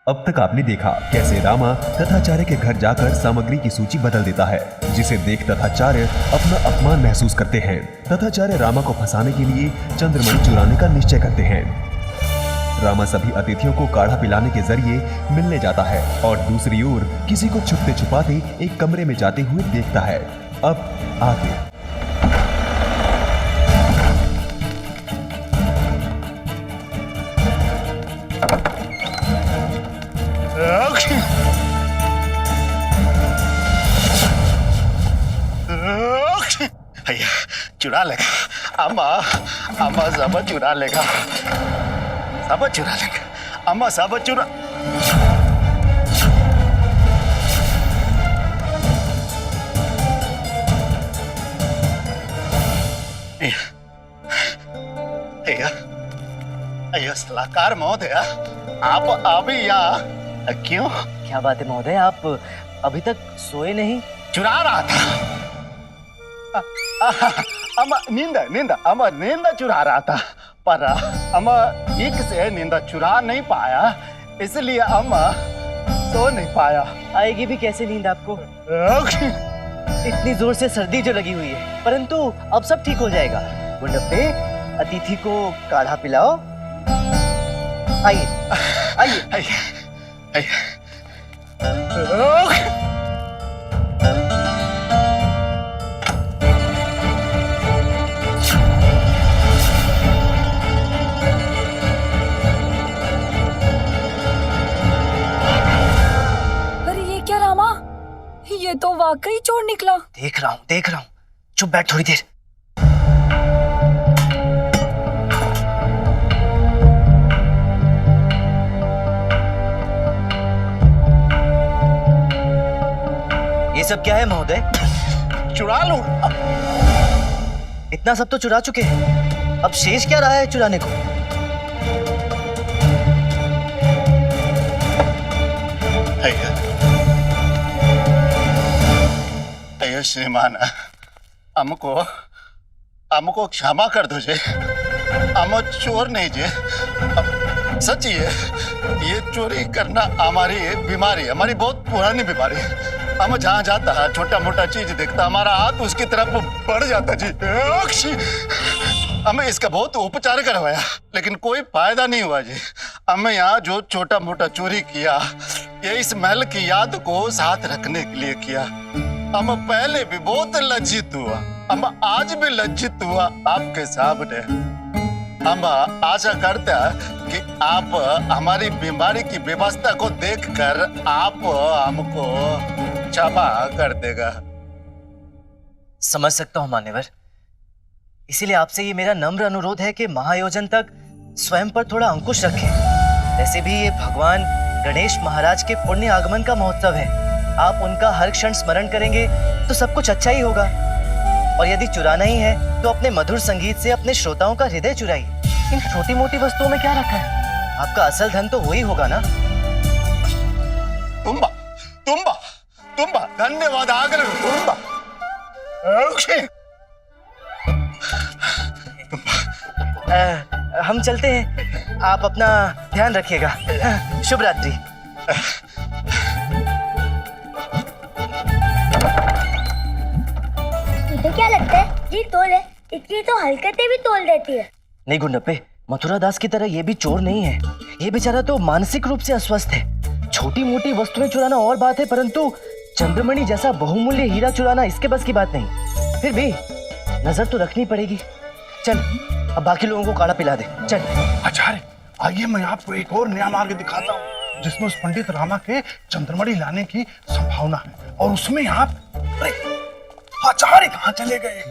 अब तक आपने देखा कैसे रामा तथाचार्य के घर जाकर सामग्री की सूची बदल देता है, जिसे देख तथाचार्य अपना अपमान महसूस करते हैं। तथाचार्य रामा को फंसाने के लिए चंद्रमणि चुराने का निश्चय करते हैं। रामा सभी अतिथियों को काढ़ा पिलाने के जरिए मिलने जाता है और दूसरी ओर किसी को छुपते छुपाते एक कमरे में जाते हुए देखता है। अब आगे भैया चुरा लेगा, अम्मा अम्मा सब चुरा लेगा, सब चुरा लेगा, अम्मा सब चुरा। भैया भैया सलाहकार महोदय, आप अभी यहाँ क्यों? क्या बात है महोदय, आप अभी तक सोए नहीं? चुरा रहा था अम्मा, नींद चुरा रहा था, पर अम्मा ठीक से नींद चुरा नहीं पाया, इसलिए अम्मा सो नहीं पाया। आएगी भी कैसे नींद आपको? इतनी जोर से सर्दी जो लगी हुई है, परंतु अब सब ठीक हो जाएगा। गुंडप्पे, अतिथि को काढ़ा पिलाओ। आइए आइए आइए। ये तो वाकई चोर निकला। देख रहा हूँ। चुप बैठ थोड़ी देर। ये सब क्या है महोदय? चुरा लूं। इतना सब तो चुरा चुके हैं, अब शेष क्या रहा है चुराने को? श्रीमान, हमको क्षमा कर दो जे, हम चोर नहीं जे, सच ही है, ये चोरी करना हमारी बीमारी, हमारी बहुत पुरानी बीमारी। हम जहाँ जाता है छोटा मोटा चीज देखता, हमारा हाथ उसकी तरफ बढ़ जाता जी। हमें इसका बहुत उपचार करवाया, लेकिन कोई फायदा नहीं हुआ जी। हमें यहाँ जो छोटा मोटा चोरी किया, ये इस महल की याद को साथ रखने के लिए किया। हम पहले भी बहुत लज्जित हुआ, हम आज भी लज्जित हुआ आपके सामने। हम आशा करते हैं कि आप हमारी बीमारी की व्यवस्था को देखकर आप हमको क्षमा कर देगा। समझ सकता हूं मान्यवर, इसीलिए आपसे ये मेरा नम्र अनुरोध है कि महायोजन तक स्वयं पर थोड़ा अंकुश रखें। वैसे भी ये भगवान गणेश महाराज के पुण्य आगमन का महोत्सव है, आप उनका हर क्षण स्मरण करेंगे तो सब कुछ अच्छा ही होगा। और यदि चुराना ही है तो अपने मधुर संगीत से अपने श्रोताओं का हृदय चुराइए। इन छोटी मोटी वस्तुओं में क्या रखा है? आपका असल धन तो वही होगा ना। तुम्बा धन्यवाद आगर तुम्बा। हम चलते हैं, आप अपना ध्यान रखिएगा। शुभ रात्रि। तुझे क्या लगता है जी तोल है, इतनी तो हरकतें भी तोल देती है। नहीं गुंडप्पे, मथुरा दास की तरह ये भी चोर नहीं है। ये बेचारा तो मानसिक रूप से अस्वस्थ है। छोटी मोटी वस्तुएं चुराना और बात है, परंतु चंद्रमणि जैसा बहुमूल्य हीरा चुराना इसके बस की बात नहीं। फिर भी नजर तो रखनी पड़ेगी। चल अब बाकी लोगों को काढ़ा पिला दे, चल। आचार्य आइए, मैं आपको एक और नया मार्ग दिखाता हूँ, जिसमें उस पंडित रामा के चंद्रमणि लाने की संभावना है। और उसमें आप आचार्य कहाँ चले गए?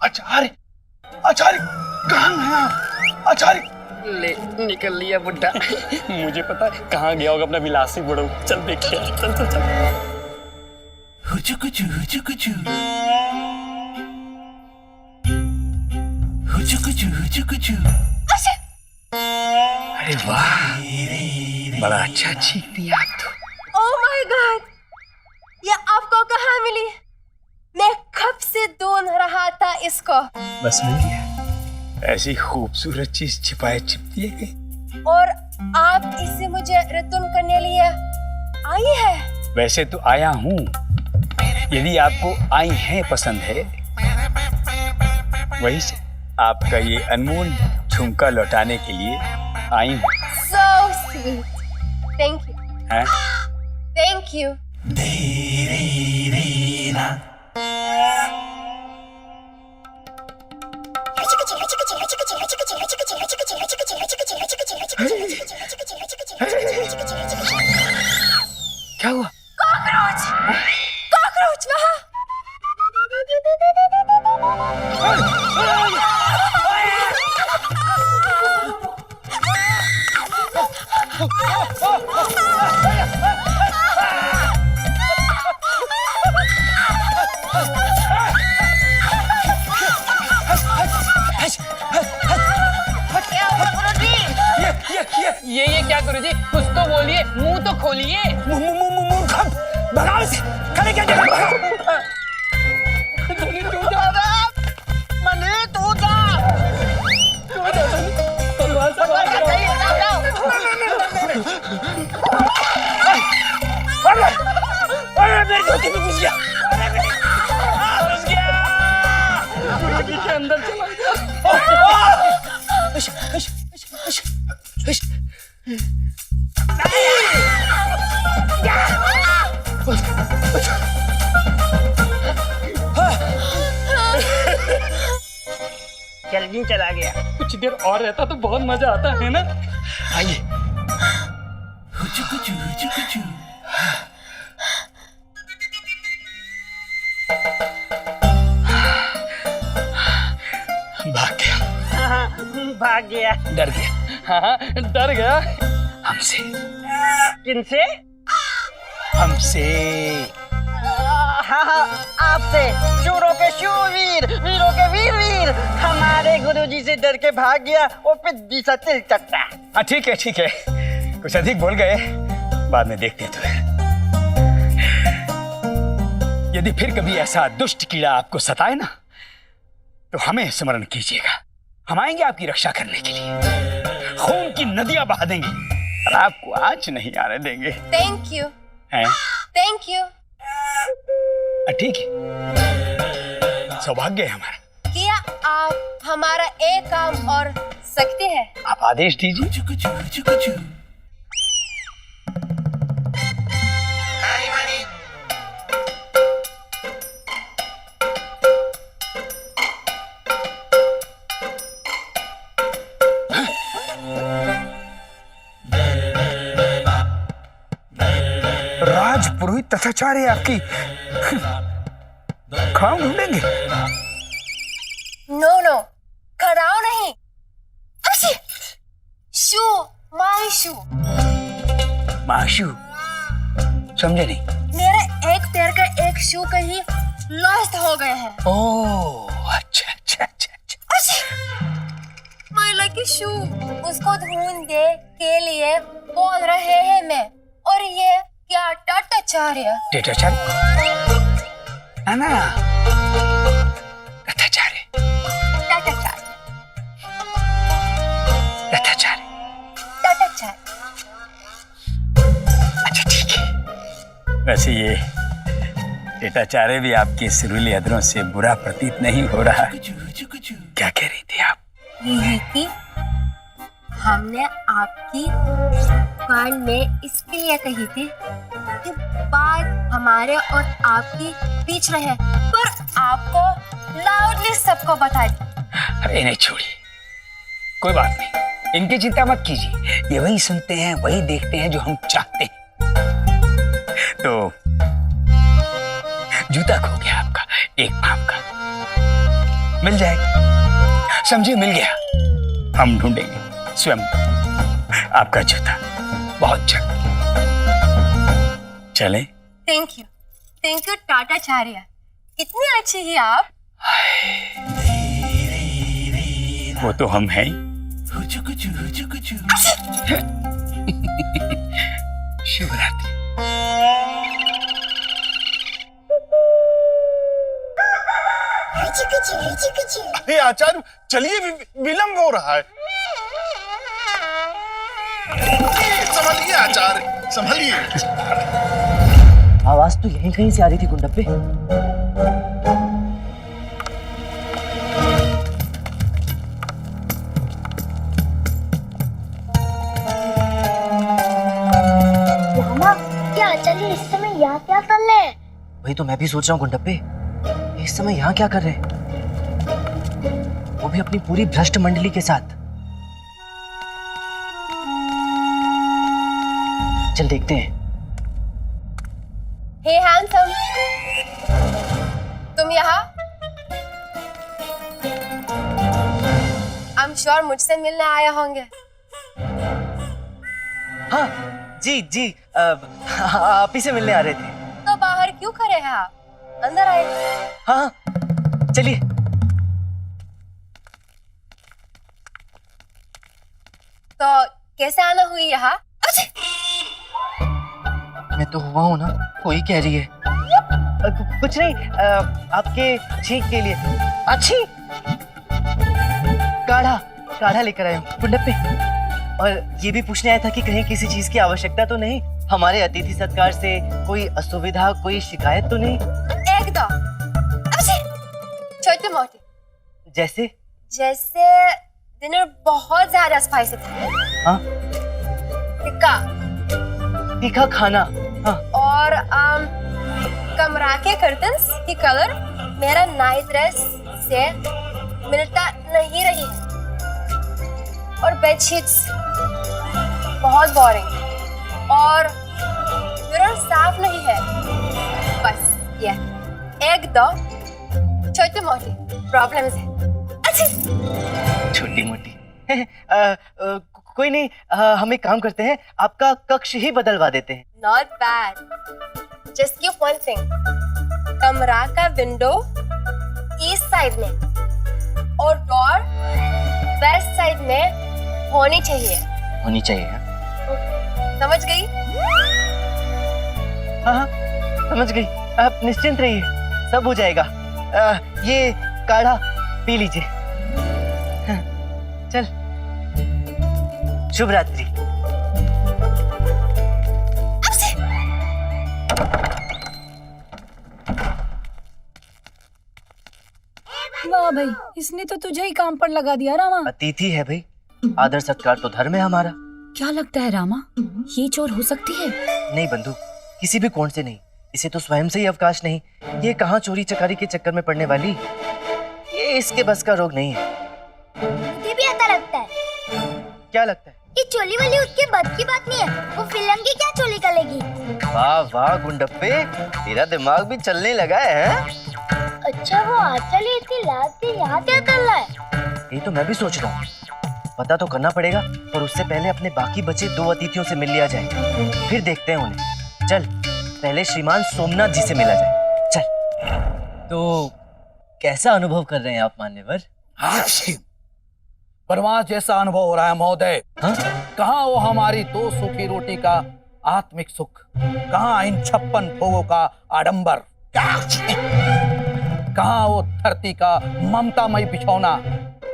आचार्य कहाँ गए आप? आचार्य ले निकल लिया बुड्ढा। मुझे पता है कहाँ गया होगा अपना विलासी बड़ो। चल देखिए, चल। अरे वाह, बड़ा अच्छा चीख दिया आप तो। ओह माय गॉड, ये आपको कहाँ मिली? मैं कब से ढूंढ रहा था इसको। बस मिल गया। ऐसी खूबसूरत चीज छिपाए छिपती है। और आप इससे मुझे रिटर्न करने लिए आई है। वैसे तो आया हूँ, यदि आपको आई हैं पसंद है, वही से आपका ये अनमोल झुमका लौटाने के लिए आई हूँ। So sweet. Thank you. हैं? Thank you. क्या हुआ? कॉकरोच! कॉकरोच वहाँ! ये क्या करो जी? कुछ तो बोलिए, मुंह तो खोलिए। मुंह खब भगाओ इसे, खड़े क्या जगह भगाओ। मनी तू जा। मेरी धोती में घुस गया। गुरुजी के अंदर चला गया। जल्दी चला गया। कुछ देर और रहता तो बहुत मजा आता है ना। आइए। भाग गया। भाग गया। डर गया। हाँ, डर गया। हमसे। किनसे? हमसे। हाँ, आपसे। चोरों के शूरवीर, वीरों के वीर, हमारे गुरुजी से डर के भाग गया और फिर दिशा तिल चकता। हाँ ठीक है, कुछ अधिक बोल गए, बाद में देखते तो। यदि फिर कभी ऐसा दुष्ट कीड़ा आपको सताए ना, तो हमें स्मरण कीजिएगा। हम आएंगे आपकी रक्षा करने के लिए, खून की नदियां बहा देंगे और आपको आज नहीं आने देंगे। Thank you. हैं? Thank you. ठीक है, सौभाग्य है हमारा। क्या आप हमारा एक काम और सकते हैं? आप आदेश दीजिए। राजपुरोहित तथाचार्य आपकी खाम ढूंढेंगे? नो, खड़ाओ नहीं। शू, माय शू। माशू? समझे नहीं। मेरे एक पैर का एक शू कहीं लॉस्ट हो गए हैं। ओह, अच्छा। माय लकी शू, उसको ढूंढने के लिए बोल रहे हैं मैं। और ये क्या तथाचार्य? ना तथाचार्य। अच्छा ठीक है। वैसे ये टेटाचार्य भी आपके सुरीली अधरों से बुरा प्रतीत नहीं हो रहा। क्या कह रही थी आप? यही कि हमने आपकी कान में इसके लिए कही थी कि बात हमारे और आपकी बीच रहे, पर आपको लाउडली सबको बता दी। अरे नहीं छोड़िए, कोई बात नहीं, इनकी चिंता मत कीजिए। ये वही सुनते हैं, वही देखते हैं जो हम चाहते हैं। तो जूता खो गया आपका, एक पाँव का, मिल जाएगा। समझिए मिल गया। हम ढूंढेंगे स्वयं आपका जूता बहुत जल्द। चले? Thank you Tatacharya. कितनी अच्छी है आप। वो तो हम हैं। शुभ रात्रि। अरे आचार्य चलिए, विलंब हो रहा है। संभलिए आचार्य, संभलिए। आवाज तो यहीं कहीं से आ रही थी गुंडप्पे। लामा, क्या आचार्य इस समय यहाँ क्या कर रहे हैं? वही तो मैं भी सोच रहा हूँ गुंडप्पे, इस समय यहाँ क्या कर रहे हैं? वो भी अपनी पूरी भ्रष्ट मंडली के साथ। चल देखते हैं। हे हैंडसम, तुम यहाँ? आई एम श्योर मुझसे मिलने आए होंगे। हाँ जी जी, आप ही से मिलने आ रहे थे। तो बाहर क्यों खड़े हैं आप? अंदर आए। हाँ चलिए। तो कैसे आना हुई यहाँ? मैं तो हुआ हूँ ना, कोई कह रही है। कुछ नहीं, आपके छींक के लिए। अच्छी काढ़ा काढ़ा लेकर आया हूँ गुंडप्पे। और ये भी पूछने आया था कि कहीं किसी चीज की आवश्यकता तो नहीं, हमारे अतिथि सत्कार से कोई असुविधा, कोई शिकायत तो नहीं? एकदम छोटी मोटी। जैसे जैसे डिनर बहुत ज्यादा स्पाइसी था। हाँ, टिक्का तीखा खाना। हाँ, और कमरा के कर्टन्स की कलर मेरा नाइट ड्रेस से मिलता नहीं रही है। और बेडशीट्स बहुत बोरिंग और मिरर साफ नहीं है। बस ये एक दो छोटी मोटी प्रॉब्लम्स है। अच्छा, छोटी मोटी। कोई नहीं, हम एक काम करते हैं, आपका कक्ष ही बदलवा देते हैं। Not bad, just give one thing, कमरा का विंडो ईस्ट साइड में और डोर वेस्ट साइड में होनी चाहिए। होनी चाहिए। हाँ समझ गई? हाँ समझ गई, आप निश्चिंत रहिए, सब हो जाएगा। ये काढ़ा पी लीजिए। हाँ, चल, शुभ रात्रि। वाह भाई, इसने तो तुझे ही काम पर लगा दिया रामा। अतिथि है भाई, आदर सत्कार तो धर्म है हमारा। क्या लगता है रामा, ये चोर हो सकती है? नहीं बंधु, किसी भी कोण से नहीं, इसे तो स्वयं से ही अवकाश नहीं। ये कहाँ चोरी चकारी के चक्कर में पड़ने वाली, ये इसके बस का रोग नहीं है। मुझे भी ऐसा लगता है। क्या लगता है? ये चोली वाली उसके बस की बात नहीं है, वो फिल्म की क्या चोली करेगी? वाह वाह गुंडप्पे, तेरा दिमाग भी चलने लगा है। अच्छा, वो आचार्य इतनी रात के यहाँ क्या कर रहा है? ये तो मैं भी सोच रहा हूँ, पता तो करना पड़ेगा, पर उससे पहले अपने बाकी बचे 2 अतिथियों से मिल लिया जाए, फिर देखते हैं उन्हें। चल, पहले श्रीमान सोमनाथ जी से मिला जाए। चल। तो कैसा अनुभव कर रहे हैं आप मान्यवर? परमाश जैसा अनुभव हो रहा है महोदय। हाँ? कहाँ वो हमारी 2 सूखी रोटी का आत्मिक सुख, कहाँ इन 56 भोगों का आडंबर, कहाँ वो धरती का ममतामयी बिछौना,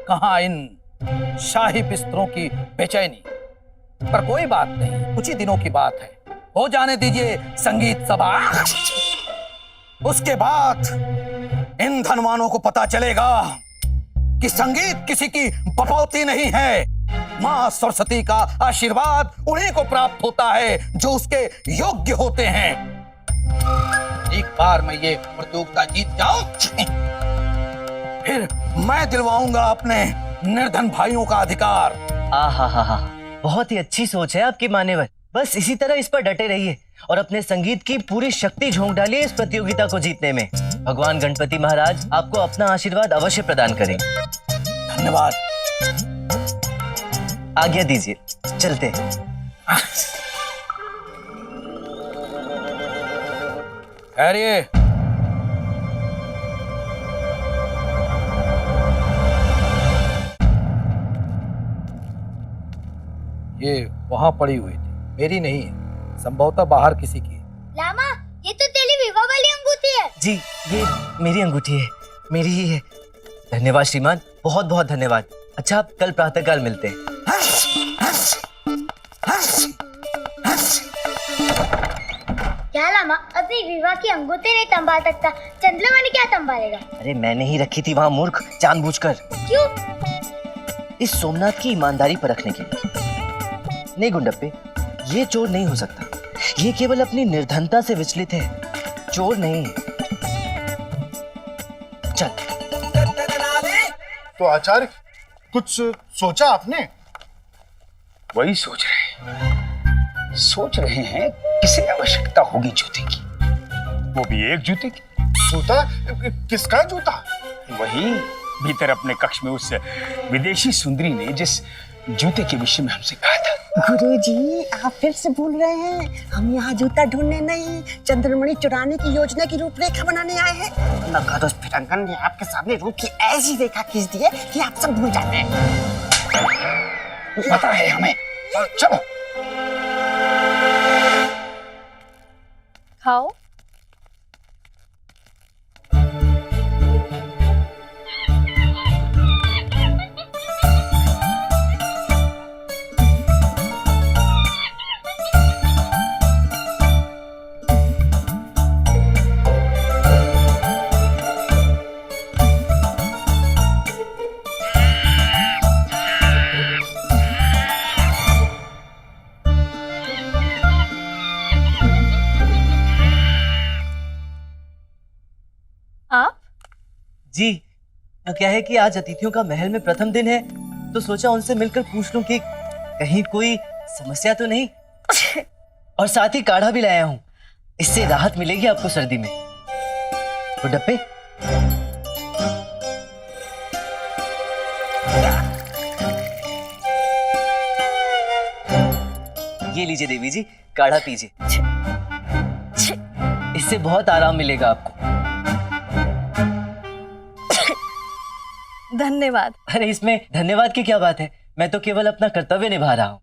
कहाँ इन शाही बिस्तरों की बेचैनी। पर कोई बात नहीं, कुछ ही दिनों की बात है, हो जाने दीजिए संगीत सभा। उसके बाद इन धनवानों को पता चलेगा कि संगीत किसी की बपौती नहीं है। माँ सरस्वती का आशीर्वाद उन्हीं को प्राप्त होता है जो उसके योग्य होते हैं। एक बार मैं ये प्रतियोगिता जीत जाऊं, फिर मैं दिलवाऊंगा अपने निर्धन भाइयों का अधिकार। आहा, बहुत ही अच्छी सोच है आपकी मान्यवर। बस इसी तरह इस पर डटे रहिए और अपने संगीत की पूरी शक्ति झोंक डालिए इस प्रतियोगिता को जीतने में। भगवान गणपति महाराज आपको अपना आशीर्वाद अवश्य प्रदान करें। धन्यवाद। आज्ञा दीजिए, चलते हैं। ठहरिए। ये वहां पड़ी हुई थी, मेरी नहीं है, संभवतः बाहर किसी की। लामा, ये तो तेरी विवाह वाली अंगूठी है। जी, ये मेरी अंगूठी है, मेरी ही है। धन्यवाद श्रीमान, बहुत बहुत धन्यवाद। अच्छा, आप कल प्रातःकाल मिलते हैं। लामा अपनी विवाह की अंगूठी नहीं संभाल सकता, चंद्रमणि क्या संभालेगा? अरे मैंने ही रखी थी वहां मूर्ख, जानबूझकर। क्यों? इस सोमनाथ की ईमानदारी परखने के लिए। नहीं गुंडप्पे, ये चोर नहीं हो सकता। ये केवल अपनी निर्धनता से विचलित है, चोर नहीं। चल। तो आचार्य कुछ सोचा आपने? वही सोच रहे हैं किसे आवश्यकता होगी जूते की, वो भी एक जूते की। जूता? किसका जूता? वही भीतर अपने कक्ष में उस विदेशी सुंदरी ने जिस जूते के विषय में हमसे कहा था। गुरुजी, आप फिर से भूल रहे हैं। हम यहाँ जूता ढूंढने नहीं, चंद्रमणि चुराने की योजना की रूपरेखा बनाने आए हैं। मगर उस फिरंगन ने आपके सामने रूप की ऐसी रेखा खींच दी है कि आप सब भूल जाते हैं। पता है हमें, चलो। खाओ। आप? जी, तो क्या है कि आज अतिथियों का महल में प्रथम दिन है, तो सोचा उनसे मिलकर पूछ लूं कि कहीं कोई समस्या तो नहीं। और साथ ही काढ़ा भी लाया हूं, इससे राहत मिलेगी आपको सर्दी में। तो डब्बे ये लीजिए देवी जी, काढ़ा पीजिए, इससे बहुत आराम मिलेगा आपको। धन्यवाद। अरे इसमें धन्यवाद की क्या बात है, मैं तो केवल अपना कर्तव्य निभा रहा हूँ।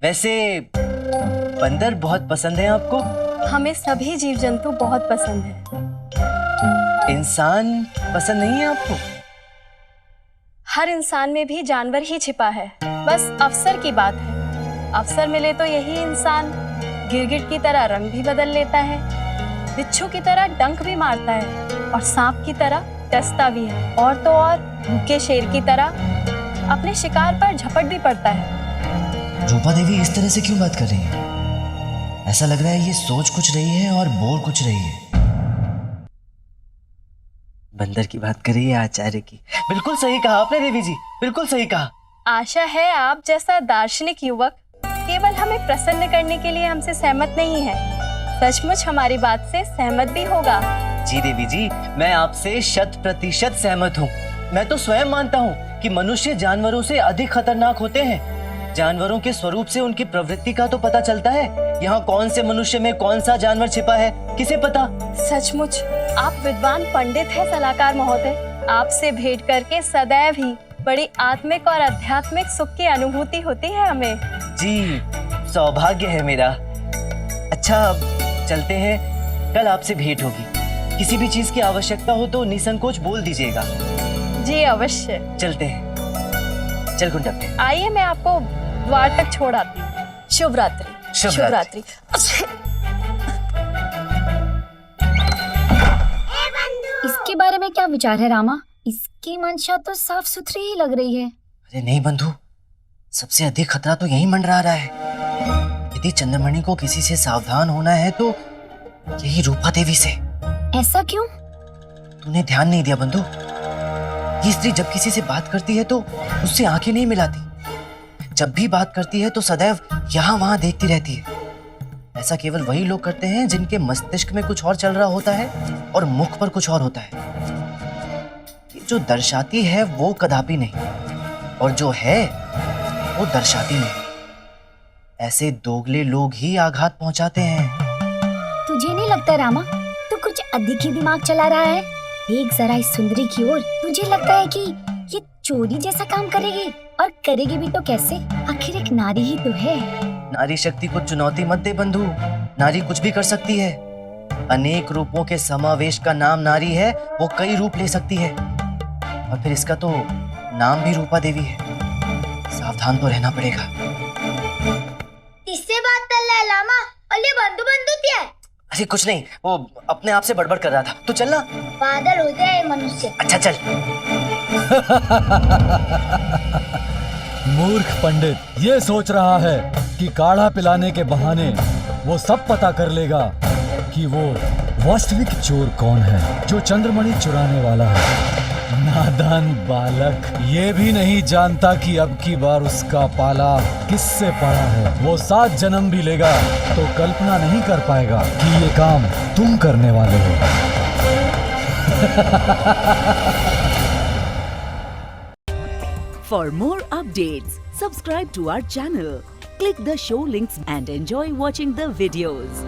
वैसे बंदर बहुत पसंद है आपको? हमें सभी जीव जंतु बहुत पसंद है। इंसान पसंद नहीं है आपको? हर इंसान में भी जानवर ही छिपा है, बस अवसर की बात है। अवसर मिले तो यही इंसान गिरगिट की तरह रंग भी बदल लेता है, बिच्छू की तरह डंक भी मारता है और सांप की तरह डसता भी है, और तो और भूखे शेर की तरह अपने शिकार पर झपट भी पड़ता है। रूपा देवी इस तरह से क्यों बात कर रही है? ऐसा लग रहा है ये सोच कुछ रही है और बोल कुछ रही है। बंदर की बात कर रही है, आचार्य की। बिल्कुल सही कहा आपने देवी जी, बिल्कुल सही कहा। आशा है आप जैसा दार्शनिक युवक केवल हमें प्रसन्न करने के लिए हमसे सहमत नहीं है, सचमुच हमारी बात से सहमत भी होगा। जी देवी जी, मैं आपसे 100% सहमत हूँ। मैं तो स्वयं मानता हूँ कि मनुष्य जानवरों से अधिक खतरनाक होते हैं। जानवरों के स्वरूप से उनकी प्रवृत्ति का तो पता चलता है। यहाँ कौन से मनुष्य में कौन सा जानवर छिपा है, किसे पता? सचमुच आप विद्वान पंडित हैं सलाहकार महोदय। आपसे भेंट करके सदैव ही बड़ी आत्मिक और आध्यात्मिक सुख की अनुभूति होती है हमें। जी, सौभाग्य है मेरा। अच्छा, अब चलते हैं, कल आपसे भेंट होगी। किसी भी चीज की आवश्यकता हो तो निसंकोच बोल दीजिएगा। जी अवश्य। चलते हैं। चल गुंडप्पे। आइए, मैं आपको द्वार तक छोड़ आती हूँ। शुभ रात्रि। शुभ रात्रि। इसके बारे में क्या विचार है रामा? इसकी मंशा तो साफ सुथरी ही लग रही है। अरे नहीं बंधु, सबसे अधिक खतरा तो यही मंडरा रहा है। यदि चंद्रमणि को किसी से सावधान होना है तो यही रूपा देवी से। ऐसा क्यों? तूने ध्यान नहीं दिया बंधु? ये स्त्री जब किसी से बात करती है तो उससे आंखें नहीं मिलाती। जब भी बात करती है तो सदैव यहाँ वहां देखती रहती है। ऐसा केवल वही लोग करते हैं जिनके मस्तिष्क में कुछ और चल रहा होता है और मुख पर कुछ और होता है। ये जो दर्शाती है वो कदापि नहीं, और जो है वो दर्शाती नहीं। ऐसे दोगले लोग ही आघात पहुंचाते हैं। तुझे नहीं लगता रामा, तू कुछ अधिक ही दिमाग चला रहा है? देख जरा इस सुंदरी की ओर। तुझे लगता है कि ये चोरी जैसा काम करेगी? और करेगी भी तो कैसे? आखिर एक नारी ही तो है। नारी शक्ति को चुनौती मत दे बंधु। नारी कुछ भी कर सकती है। अनेक रूपों के समावेश का नाम नारी है। वो कई रूप ले सकती है, और फिर इसका तो नाम भी रूपा देवी है। सावधान तो रहना पड़ेगा। किससे बात कर रहा है लामा? और ये बंधु क्या है? अरे कुछ नहीं, वो अपने आप से बड़बड़ कर रहा था। तू चल ना। पागल हो गया है मनुष्य। अच्छा चल। मूर्ख पंडित ये सोच रहा है कि काढ़ा पिलाने के बहाने वो सब पता कर लेगा कि वो वास्तविक चोर कौन है, जो चंद्रमणि चुराने वाला है। नादान बालक ये भी नहीं जानता कि अब की बार उसका पाला किससे पड़ा है। वो 7 जन्म भी लेगा तो कल्पना नहीं कर पाएगा कि ये काम तुम करने वाले हो। For more updates, subscribe to our channel, click the show links and enjoy watching the videos.